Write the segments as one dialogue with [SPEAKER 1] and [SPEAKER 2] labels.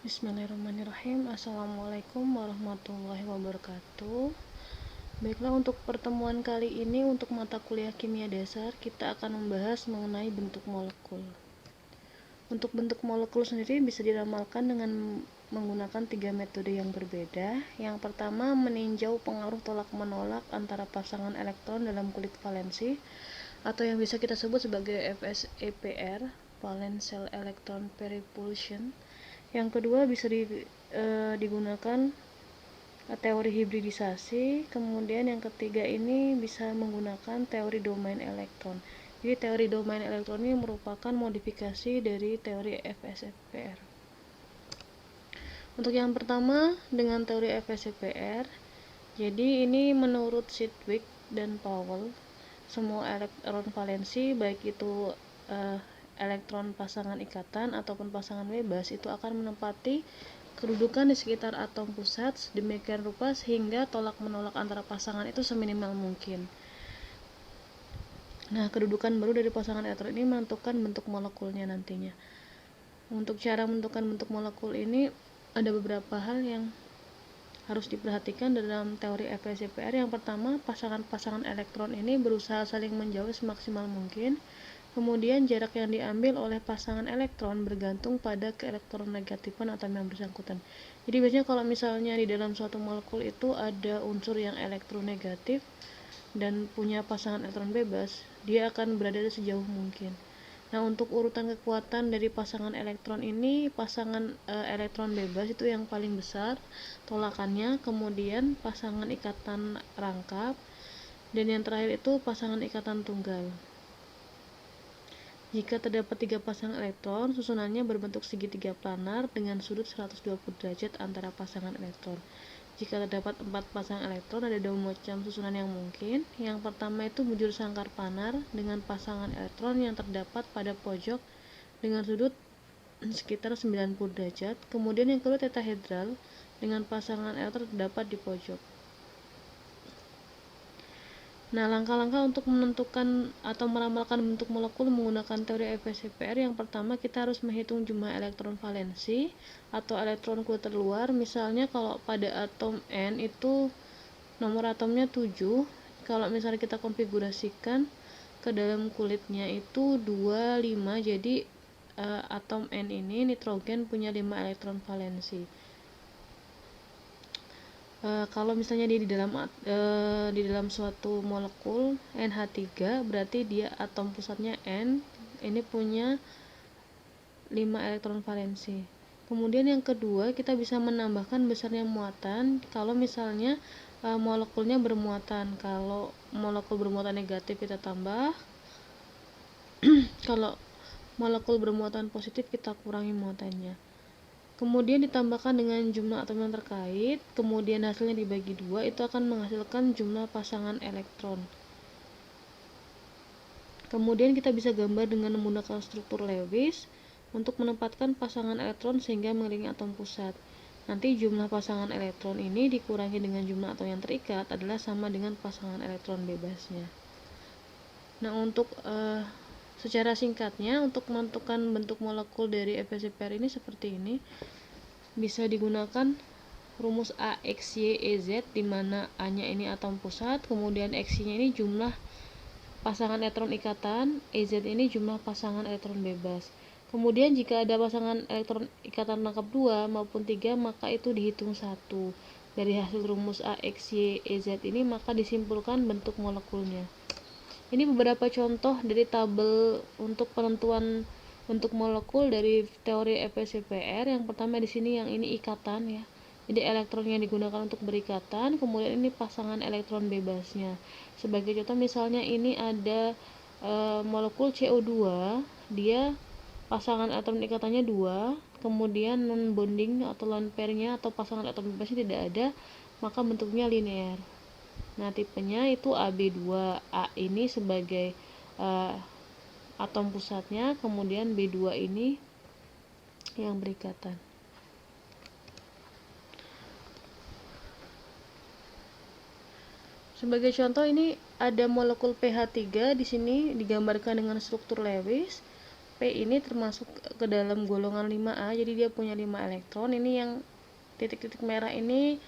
[SPEAKER 1] Bismillahirrahmanirrahim. Assalamualaikum warahmatullahi wabarakatuh. Baiklah, untuk pertemuan kali ini untuk mata kuliah kimia dasar kita akan membahas mengenai bentuk molekul. Untuk bentuk molekul sendiri bisa diramalkan dengan menggunakan 3 metode yang berbeda. Yang pertama, meninjau pengaruh tolak menolak antara pasangan elektron dalam kulit valensi atau yang bisa kita sebut sebagai FSEPR, Valence Shell Electron Pair Repulsion. Yang kedua bisa digunakan teori hibridisasi. Kemudian yang ketiga ini bisa menggunakan teori domain elektron. Jadi teori domain elektron ini merupakan modifikasi dari teori FSEPR. Untuk yang pertama dengan teori FSEPR, jadi ini menurut Sidgwick dan Powell, semua elektron valensi baik itu elektron pasangan ikatan ataupun pasangan bebas itu akan menempati kedudukan di sekitar atom pusat demikian rupa sehingga tolak menolak antara pasangan itu seminimal mungkin. Nah, kedudukan baru dari pasangan elektron ini menentukan bentuk molekulnya nantinya. Untuk cara menentukan bentuk molekul ini ada beberapa hal yang harus diperhatikan dalam teori FSEPR. Yang pertama, pasangan-pasangan elektron ini berusaha saling menjauh semaksimal mungkin. Kemudian jarak yang diambil oleh pasangan elektron bergantung pada keelektronegatifan atom yang bersangkutan. Jadi biasanya kalau misalnya di dalam suatu molekul itu ada unsur yang elektronegatif dan punya pasangan elektron bebas, dia akan berada sejauh mungkin. Nah, untuk urutan kekuatan dari pasangan elektron ini, pasangan elektron bebas itu yang paling besar tolakannya, kemudian pasangan ikatan rangkap, dan yang terakhir itu pasangan ikatan tunggal. Jika terdapat 3 pasang elektron, susunannya berbentuk segitiga planar dengan sudut 120 derajat antara pasangan elektron. Jika terdapat 4 pasang elektron, ada 2 macam susunan yang mungkin. Yang pertama itu bujur sangkar planar dengan pasangan elektron yang terdapat pada pojok dengan sudut sekitar 90 derajat. Kemudian yang kedua tetahedral dengan pasangan elektron terdapat di pojok. Nah, langkah-langkah untuk menentukan atau meramalkan bentuk molekul menggunakan teori FSEPR, yang pertama kita harus menghitung jumlah elektron valensi atau elektron kulit terluar. Misalnya kalau pada atom N itu nomor atomnya 7, kalau misalnya kita konfigurasikan ke dalam kulitnya itu 25, jadi atom N ini nitrogen punya 5 elektron valensi. Kalau misalnya dia di dalam suatu molekul NH3, berarti dia atom pusatnya N, ini punya 5 elektron valensi. Kemudian yang kedua, kita bisa menambahkan besarnya muatan kalau misalnya molekulnya bermuatan. Kalau molekul bermuatan negatif kita tambah, kalau molekul bermuatan positif kita kurangi muatannya. Kemudian ditambahkan dengan jumlah atom yang terkait, kemudian hasilnya dibagi 2, itu akan menghasilkan jumlah pasangan elektron. Kemudian kita bisa gambar dengan menggunakan struktur Lewis untuk menempatkan pasangan elektron sehingga mengelilingi atom pusat. Nanti jumlah pasangan elektron ini dikurangi dengan jumlah atom yang terikat adalah sama dengan pasangan elektron bebasnya. Nah, untuk secara singkatnya, untuk menentukan bentuk molekul dari FSEPR ini seperti ini. Bisa digunakan rumus A, X, Y, E, Z, di mana A-nya ini atom pusat, kemudian X-nya ini jumlah pasangan elektron ikatan, EZ ini jumlah pasangan elektron bebas. Kemudian jika ada pasangan elektron ikatan lengkap 2 maupun 3, maka itu dihitung 1. Dari hasil rumus A, X, Y, E, Z ini maka disimpulkan bentuk molekulnya. Ini beberapa contoh dari tabel untuk penentuan bentuk molekul dari teori FSEPR. Yang pertama di sini yang ini ikatan ya. Jadi elektron yang digunakan untuk berikatan, kemudian ini pasangan elektron bebasnya. Sebagai contoh misalnya ini ada molekul CO2, dia pasangan elektron ikatannya 2, kemudian non bonding atau lone pair-nya atau pasangan elektron bebasnya tidak ada, maka bentuknya linear. Nah, tipenya itu AB2. A ini sebagai atom pusatnya, kemudian B2 ini yang berikatan. Sebagai contoh ini ada molekul pH3, di sini digambarkan dengan struktur Lewis. P ini termasuk ke dalam golongan 5A, jadi dia punya 5 elektron. Ini yang titik-titik merah ini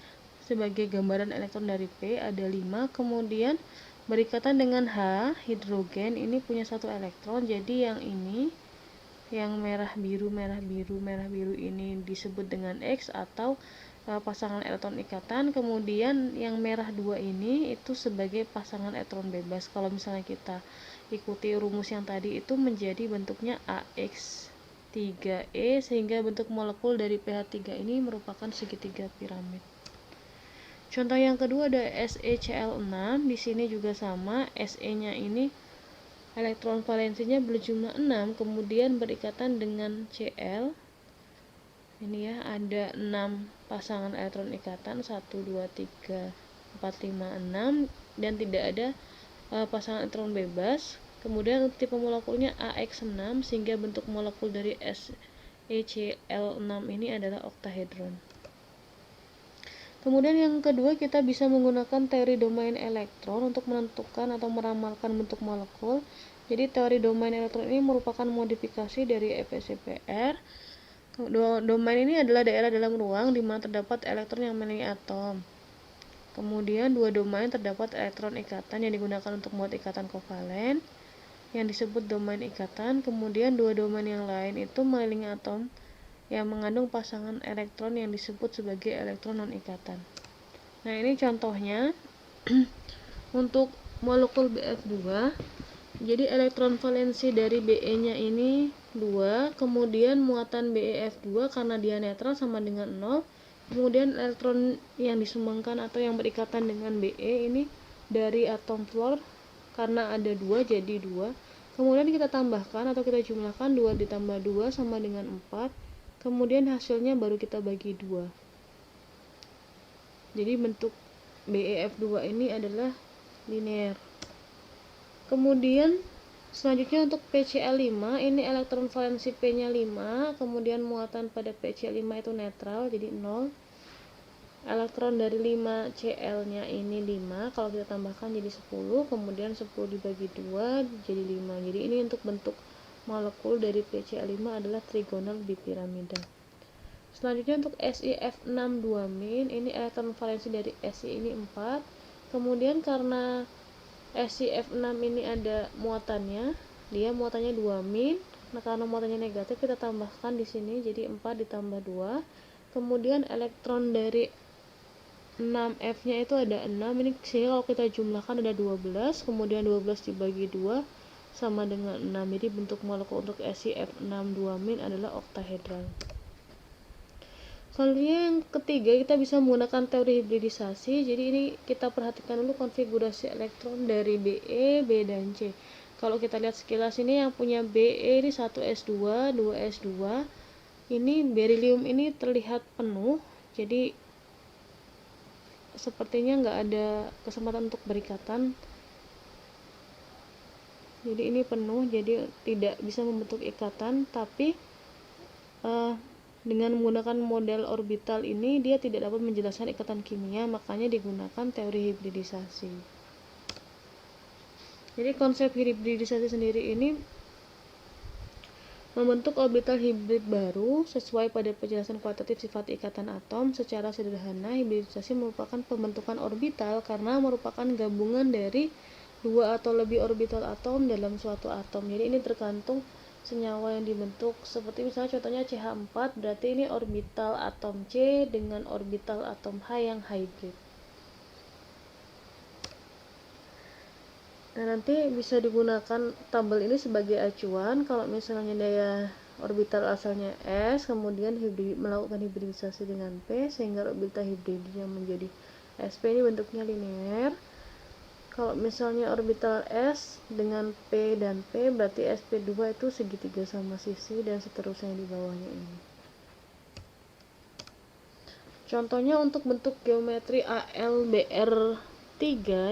[SPEAKER 1] sebagai gambaran elektron dari P, ada 5. Kemudian berikatan dengan H, hidrogen, ini punya 1 elektron. Jadi yang ini, yang merah biru ini disebut dengan X atau pasangan elektron ikatan. Kemudian yang merah 2 ini itu sebagai pasangan elektron bebas. Kalau misalnya kita ikuti rumus yang tadi, itu menjadi bentuknya AX3E, sehingga bentuk molekul dari pH3 ini merupakan segitiga piramid. Contoh yang kedua ada SeCl6. Di sini juga sama, Se-nya ini elektron valensinya berjumlah 6, kemudian berikatan dengan Cl. Ini ya, ada 6 pasangan elektron ikatan, 1, 2, 3, 4, 5, 6, dan tidak ada pasangan elektron bebas. Kemudian tipe molekulnya AX6, sehingga bentuk molekul dari SeCl6 ini adalah oktahedron. Kemudian yang kedua, kita bisa menggunakan teori domain elektron untuk menentukan atau meramalkan bentuk molekul. Jadi teori domain elektron ini merupakan modifikasi dari FSCPR. Domain ini adalah daerah dalam ruang di mana terdapat elektron yang mengelilingi atom. Kemudian dua domain terdapat elektron ikatan yang digunakan untuk membuat ikatan kovalen yang disebut domain ikatan. Kemudian dua domain yang lain itu mengelilingi atom yang mengandung pasangan elektron yang disebut sebagai elektron non ikatan. Nah, ini contohnya untuk molekul BF2. Jadi elektron valensi dari Be-nya ini 2, kemudian muatan BeF2 karena dia netral sama dengan 0. Kemudian elektron yang disumbangkan atau yang berikatan dengan Be ini dari atom fluor karena ada 2 jadi 2. Kemudian kita tambahkan atau kita jumlahkan 2 ditambah 2 sama dengan 4. Kemudian hasilnya baru kita bagi 2. Jadi bentuk BeF2 ini adalah linear. Kemudian selanjutnya untuk PCl5, ini elektron valensi P-nya 5, kemudian muatan pada PCl5 itu netral jadi 0. Elektron dari 5Cl-nya ini 5, kalau kita tambahkan jadi 10, kemudian 10 dibagi 2 jadi 5. Jadi ini untuk bentuk molekul dari PCl5 adalah trigonal bipiramida. Selanjutnya untuk SiF6 2-, ini elektron valensi dari Si ini 4. Kemudian karena SiF6 ini ada muatannya, dia muatannya 2-. Nah, karena muatannya negatif kita tambahkan di sini jadi 4 ditambah 2. Kemudian elektron dari 6F-nya itu ada 6. Ini sini kalau kita jumlahkan ada 12, kemudian 12 dibagi 2 sama dengan 6. Jadi bentuk molekul untuk SiF6 2- adalah oktahedral. Selanjutnya yang ketiga, kita bisa menggunakan teori hibridisasi. Jadi ini kita perhatikan dulu konfigurasi elektron dari Be, B, dan C. Kalau kita lihat sekilas ini yang punya Be ini 1s2, 2s2. Ini berilium ini terlihat penuh, jadi sepertinya nggak ada kesempatan untuk berikatan. Jadi ini penuh, jadi tidak bisa membentuk ikatan, tapi dengan menggunakan model orbital ini dia tidak dapat menjelaskan ikatan kimia, makanya digunakan teori hibridisasi. Jadi konsep hibridisasi sendiri ini membentuk orbital hibrid baru sesuai pada penjelasan kualitatif sifat ikatan atom. Secara sederhana, hibridisasi merupakan pembentukan orbital karena merupakan gabungan dari dua atau lebih orbital atom dalam suatu atom. Jadi ini tergantung senyawa yang dibentuk, seperti misalnya contohnya CH4, berarti ini orbital atom C dengan orbital atom H yang hybrid. Nah, nanti bisa digunakan tabel ini sebagai acuan kalau misalnya daya orbital asalnya S, kemudian melakukan hibridisasi dengan P sehingga orbital hibridnya menjadi SP, ini bentuknya linear. Kalau misalnya orbital S dengan P dan P, berarti sp2 itu segitiga sama sisi dan seterusnya di bawahnya ini. Contohnya untuk bentuk geometri AlBr3,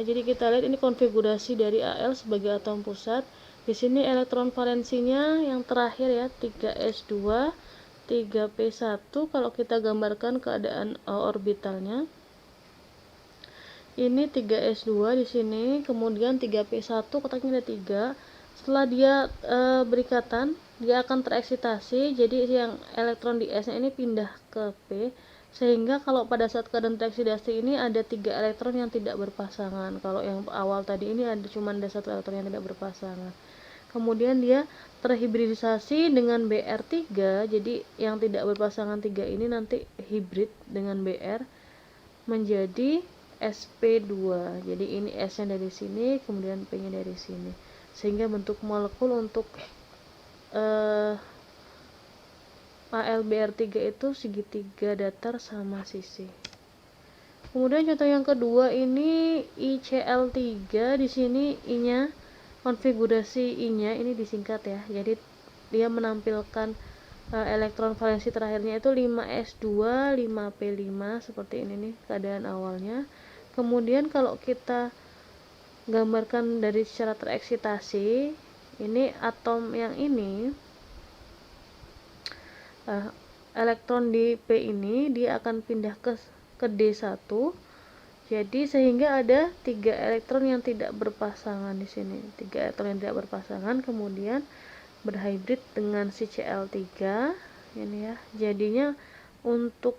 [SPEAKER 1] jadi kita lihat ini konfigurasi dari Al sebagai atom pusat. Di sini elektron valensinya yang terakhir ya 3s2, 3p1. Kalau kita gambarkan keadaan orbitalnya, ini 3s2 di sini, kemudian 3p1, kotaknya ada 3, Setelah dia berikatan, dia akan tereksitasi, jadi yang elektron di S nya ini pindah ke P, sehingga kalau pada saat keadaan tereksitasi ini ada 3 elektron yang tidak berpasangan. Kalau yang awal tadi ini cuma ada 1 elektron yang tidak berpasangan. Kemudian dia terhibridisasi dengan Br3, jadi yang tidak berpasangan 3 ini nanti hibrid dengan Br menjadi sp2. Jadi ini S nya dari sini, kemudian P nya dari sini, sehingga bentuk molekul untuk AlBr3 itu segitiga datar sama sisi. Kemudian contoh yang kedua ini ICl3, di sini I-nya, konfigurasi I-nya ini disingkat ya. Jadi dia menampilkan elektron valensi terakhirnya itu 5s2 5p5 seperti ini nih keadaan awalnya. Kemudian kalau kita gambarkan dari secara tereksitasi, ini atom yang ini elektron di P ini dia akan pindah ke D1, jadi sehingga ada 3 elektron yang tidak berpasangan di sini, 3 elektron yang tidak berpasangan, kemudian berhibrid dengan si Cl3 ini ya. Jadinya untuk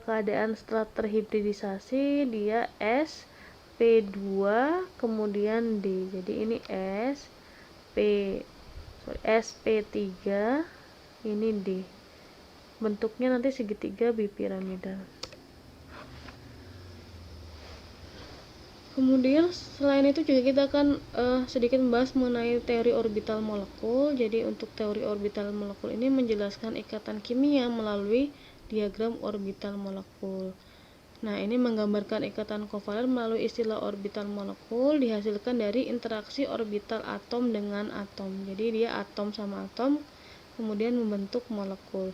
[SPEAKER 1] keadaan setelah terhibridisasi dia sp2 kemudian D. Jadi ini sp3 ini D. Bentuknya nanti segitiga bipiramidal. Kemudian selain itu juga kita akan sedikit membahas mengenai teori orbital molekul. Jadi untuk teori orbital molekul ini menjelaskan ikatan kimia melalui diagram orbital molekul. Nah, ini menggambarkan ikatan kovalen melalui istilah orbital molekul dihasilkan dari interaksi orbital atom dengan atom. Jadi dia atom sama atom kemudian membentuk molekul.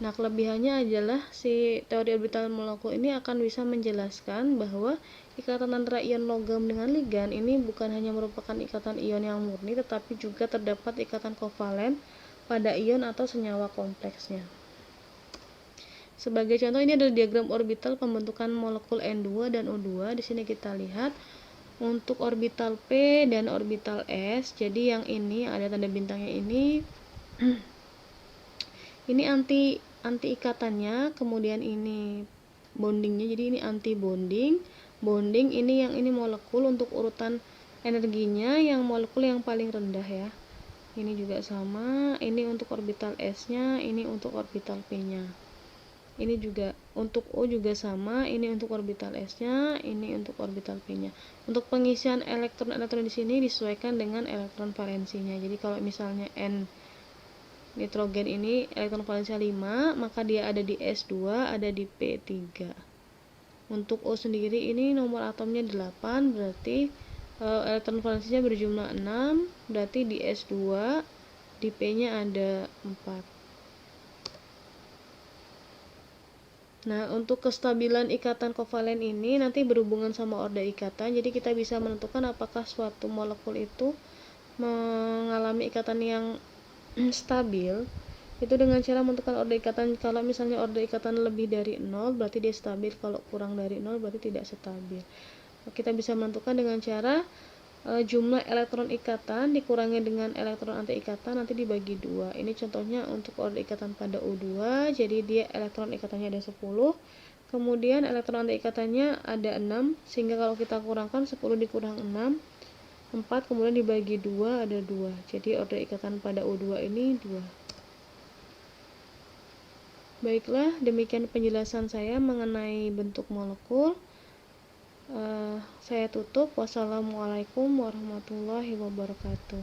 [SPEAKER 1] Nah, kelebihannya adalah si teori orbital molekul ini akan bisa menjelaskan bahwa ikatan antara ion logam dengan ligan ini bukan hanya merupakan ikatan ion yang murni, tetapi juga terdapat ikatan kovalen pada ion atau senyawa kompleksnya. Sebagai contoh, ini adalah diagram orbital pembentukan molekul N2 dan O2. Di sini kita lihat untuk orbital P dan orbital S. Jadi yang ini ada tanda bintangnya ini ini anti ikatannya, kemudian ini bondingnya, jadi ini anti bonding ini yang ini molekul untuk urutan energinya, yang molekul yang paling rendah ya. Ini juga sama, ini untuk orbital S nya, ini untuk orbital P nya. Ini juga untuk O juga sama, ini untuk orbital S nya, ini untuk orbital P nya. Untuk pengisian elektron-elektron di sini disesuaikan dengan elektron valensinya. Jadi kalau misalnya N nitrogen ini elektron valensinya 5, maka dia ada di S2, ada di P3. Untuk O sendiri ini nomor atomnya 8, berarti elektron valensinya berjumlah 6, berarti di S2, di P-nya ada 4. Nah, untuk kestabilan ikatan kovalen ini nanti berhubungan sama order ikatan, jadi kita bisa menentukan apakah suatu molekul itu mengalami ikatan yang stabil itu dengan cara menentukan order ikatan. Kalau misalnya order ikatan lebih dari 0 berarti dia stabil, kalau kurang dari 0 berarti tidak stabil. Kita bisa menentukan dengan cara jumlah elektron ikatan dikurangi dengan elektron anti ikatan nanti dibagi 2. Ini contohnya untuk order ikatan pada O2, jadi dia elektron ikatannya ada 10, kemudian elektron anti ikatannya ada 6, sehingga kalau kita kurangkan 10 dikurang 6, 4, kemudian dibagi 2 ada 2. Jadi order ikatan pada O2 ini 2. Baiklah, demikian penjelasan saya mengenai bentuk molekul. Saya tutup. Wassalamualaikum warahmatullahi wabarakatuh.